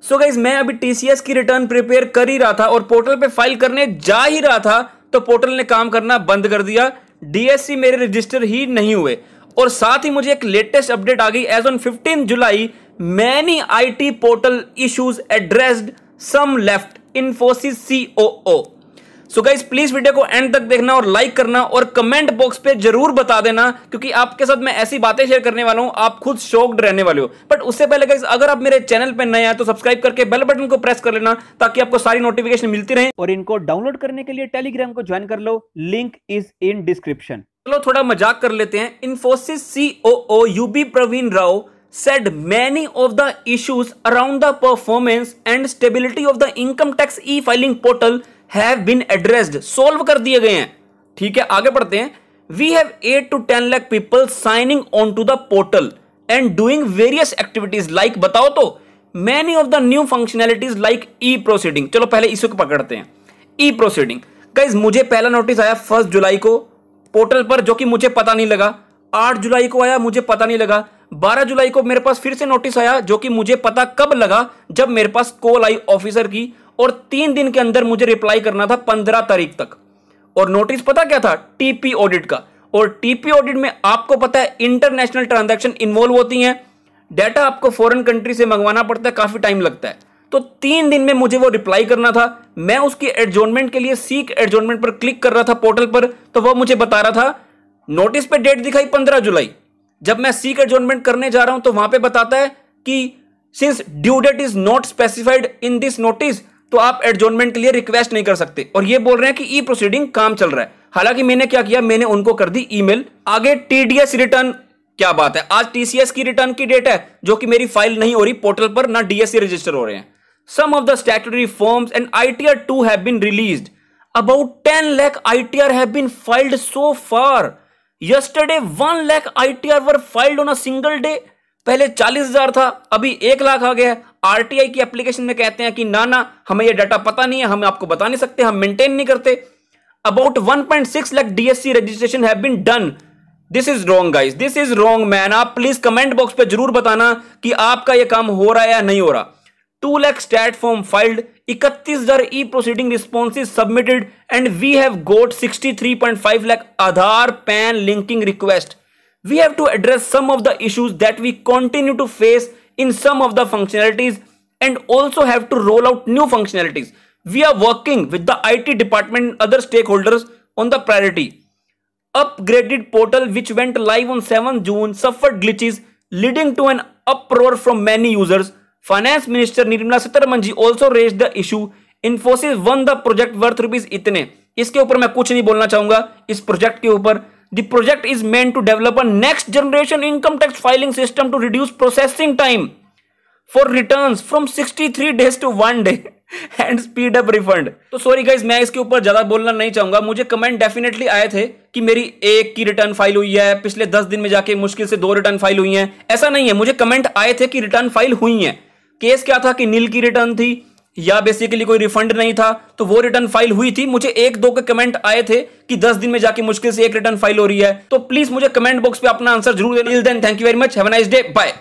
So guys मैं अभी TCS की रिटर्न प्रिपेयर कर ही रहा था और पोर्टल पे फाइल करने जा ही रहा था तो पोर्टल ने काम करना बंद कर दिया। डीएससी मेरे रजिस्टर ही नहीं हुए और साथ ही मुझे एक लेटेस्ट अपडेट आ गई। As on 15 July many IT portal issues addressed, some left, Infosys COO. So guys please video को एंड तक देखना और लाइक करना और कमेंट बॉक्स पे जरूर बता देना, क्योंकि आपके साथ मैं ऐसी बातें शेयर करने वाला हूं आप खुद शॉक्ड रहने वाले हो। बट उससे पहले गाइस अगर आप मेरे चैनल पे नए हैं तो सब्सक्राइब करके बेल बटन को प्रेस कर लेना ताकि आपको सारी नोटिफिकेशन मिलती रहे। और इनको डाउनलोड करने के लिए टेलीग्राम को ज्वाइन कर लो, लिंक इज इन डिस्क्रिप्शन। चलो थोड़ा मजाक कर लेते हैं। Infosys COO UB Praveen Rao said many of the issues around the performance and stability of the income tax e-filing portal have been addressed, solve कर दिए गए हैं। ठीक है, आगे बढ़ते हैं। We have 8 to 10 lakh people signing on to the portal and doing various activities like, बताओ तो, many of the new functionalities like e-proceeding। चलो पहले इसी को पकड़ते हैं, e-proceeding। गाइस मुझे पहला नोटिस आया 1 जुलाई को पोर्टल पर, जो कि मुझे पता नहीं लगा। 8 जुलाई को आया, मुझे पता नहीं लगा। 12 जुलाई को मेरे पास फिर से नोटिस आया, जो कि मुझे पता कब लगा, जब मेरे पास कॉल आई ऑफिसर की, और 3 दिन के अंदर मुझे रिप्लाई करना था 15 तारीख तक। और नोटिस पता क्या था? टीपी ऑडिट का। और टीपी ऑडिट में आपको पता है इंटरनेशनल ट्रांजैक्शन इन्वॉल्व होती हैं, डाटा आपको फॉरेन कंट्री से मंगवाना पड़ता है, काफी टाइम लगता है। तो 3 दिन में मुझे वो रिप्लाई करना था। मैं उसकी एडजॉर्नमेंट के लिए सीक एडजॉर्नमेंट पर क्लिक कर रहा था पोर्टल पर, तो वो मुझे बता रहा था, नोटिस पे डेट दिखाई 15 जुलाई। जब मैं सीक एडजॉर्नमेंट करने जा रहा हूं तो वहां पे बताता है कि since due date is not specified in this notice, तो आप एडजॉर्नमेंट के लिए रिक्वेस्ट नहीं कर सकते। और ये बोल रहे हैं कि ई प्रोसीडिंग काम चल रहा है। हालांकि मैंने क्या किया, मैंने उनको कर दी ईमेल। आगे टीडीएस रिटर्न, क्या बात है, आज टीसीएस की रिटर्न की डेट है, जो कि मेरी फाइल नहीं हो रही पोर्टल पर, ना डीएससी रजिस्टर हो रहे हैं। Some of the statutory forms and ITR 2 have been released. About 10 lakh ITR have been filed so far. Yesterday 1 lakh ITR were filed on a single day। पहले 40,000 था, अभी 1 लाख आ गया। आरटीआई की एप्लीकेशन में कहते हैं कि ना हमें ये डाटा पता नहीं है, हम आपको बता नहीं सकते, हम मेंटेन नहीं करते। About 1.6 lakh DSC registration have been done. This is wrong guys, this is wrong man. आप प्लीज कमेंट बॉक्स पे जरूर बताना कि आपका ये काम हो रहा है या नहीं हो रहा। 2 lakh stat form filed, 31,000 e proceeding responses submitted and we have got 63.5 lakh Aadhaar PAN linking request. We have to address some of the issues that we continue to face in some of the functionalities and also have to roll out new functionalities. We are working with the IT department and other stakeholders on the priority. Upgraded portal which went live on 7 June suffered glitches leading to an uproar from many users. Finance Minister Nirmala Sitharaman ji also raised the issue. Infosys won the project worth rupees इतने। इसके ऊपर मैं कुछ नहीं बोलना चाहूंगा इस project के ऊपर। The project is meant to develop a next generation income tax filing system to reduce processing time for returns from 63 days to 1 day and speed up refund। तो सॉरी गाइज, मैं इसके ऊपर ज्यादा बोलना नहीं चाहूंगा। मुझे कमेंट डेफिनेटली आए थे कि मेरी 1 की रिटर्न फाइल हुई है, पिछले 10 दिन में जाके मुश्किल से 2 रिटर्न फाइल हुई हैं। ऐसा नहीं है, मुझे कमेंट आए थे कि रिटर्न फाइल हुई हैं। केस क्या था कि नील की रिटर्न थी या बेसिकली कोई रिफंड नहीं था, तो वो रिटर्न फाइल हुई थी। मुझे 1-2 के कमेंट आए थे कि 10 दिन में जाके मुश्किल से 1 रिटर्न फाइल हो रही है। तो प्लीज मुझे कमेंट बॉक्स पे अपना आंसर जरूर देना। Till then, thank you very much, have a nice day, bye.